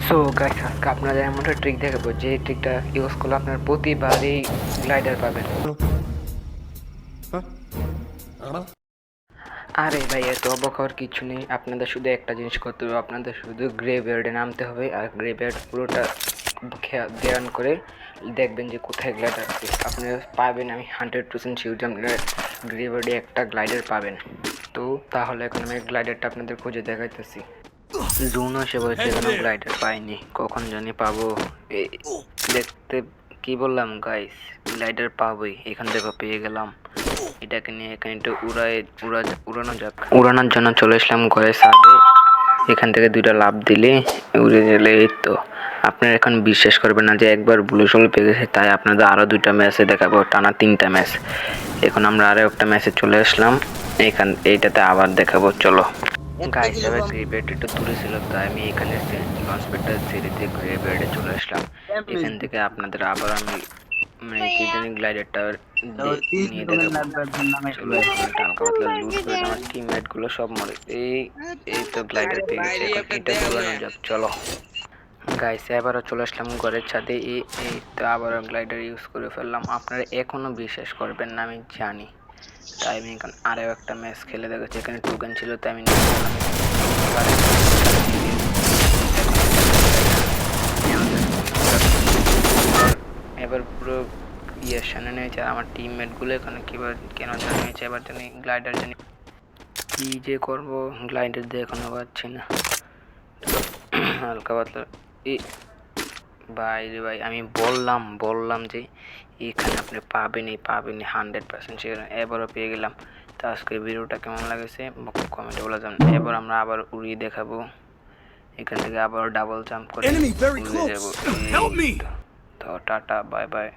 So guys, আজকে আপনাদের এমন একটা ট্রিক দেখাবো যে ট্রিকটা ইউজ করলে আপনার প্রতিবারই গ্লাইডার পাবেন। আরে ভাই, এত অবাক হওয়ার কিছু নেই। আপনাদের শুধু একটা জিনিস করতে হবে, আপনাদের শুধু গ্রেভইয়ার্ডে নামতে হবে আর গ্রেভইয়ার্ড পুরোটা ধ্যান করে দেখবেন যে কোথায় গ্লাইডার আছে। আপনি পাবেন, আমি 100% শিওর যে আপনারা গ্রেভইয়ার্ডে একটা গ্লাইডার পাবেন। তো তাহলে এখন আমি গ্লাইডারটা আপনাদের খুঁজে দেখাইতেছি। জুন আসে বলছে এখনো গ্লাইডার পাইনি, কখন জানি পাবো। দেখতে কি বললাম গাইস, গ্লাইডার পাবোই। এখান থেকে পেয়ে গেলাম, এটাকে নিয়ে এখানে একটু উড়ানো যাক। উড়ানোর জন্য চলে আসলাম ঘরের ছাদে। এখান থেকে দুইটা লাফ দিলে উড়ে গেলে এই তো। আপনারা এখন বিশ্বাস করবেন না যে একবার ব্লু শোল পেয়ে গেছে, তাই আপনাদের আরও দুইটা ম্যাচে দেখাবো, টানা 3টা ম্যাচ। এখন আমরা আরও একটা ম্যাচে চলে আসলাম, এইটাতে আবার দেখাবো, চলো। গাইস, এবার গ্রেভইয়ার্ড একটু দূরে ছিল, তাই আমি এখানে লঞ্চ প্যাডটা ছেড়ে দিয়ে গ্রেভইয়ার্ডে চলে আসলাম। এখান থেকে আপনাদের আবার আমি মানে কি জানি গ্লাইডারটা নিয়ে দেখাবো। চলো এখন একটা হালকা পাতলা লুট করে আমার টিমমেট গুলো সব মরে। এই তো গ্লাইডার পেয়ে গেছে, এখন এটা উড়ানো যাক, চলো। গাইস, এবারও চলে আসলাম ঘরের ছাদে। এই তো আবারও গ্লাইডার ইউজ করে ফেললাম। আপনারা এখনো বিশ্বাস করবেন না আমি জানি, তাই আমি এখন আরও একটা ম্যাচ খেলে দেখেছি। এখানে টোকেন ছিল, তাই আমি এবার পুরো সামনে নিয়েছে। আমার টিমমেটগুলো এখানে কিবার কেন জানিয়েছে, এবার জানি গ্লাইডার জানি কি যে করবো, গ্লাইডার দিয়ে এখনো পাচ্ছি না। হালকা পাতলা ভাই রে ভাই, আমি বললাম যে এখানে আপনি পাবেনই 100% শিওর। এবারও পেয়ে গেলাম। তো আজকের ভিডিওটা কেমন লাগেছে কমেন্টে বলে যান। এবার আমরা আবার উড়িয়ে দেখাবো, এখান থেকে আবার ডাবল জাম্প করে উড়ে যাবো। তো টাটা, বাই বাই।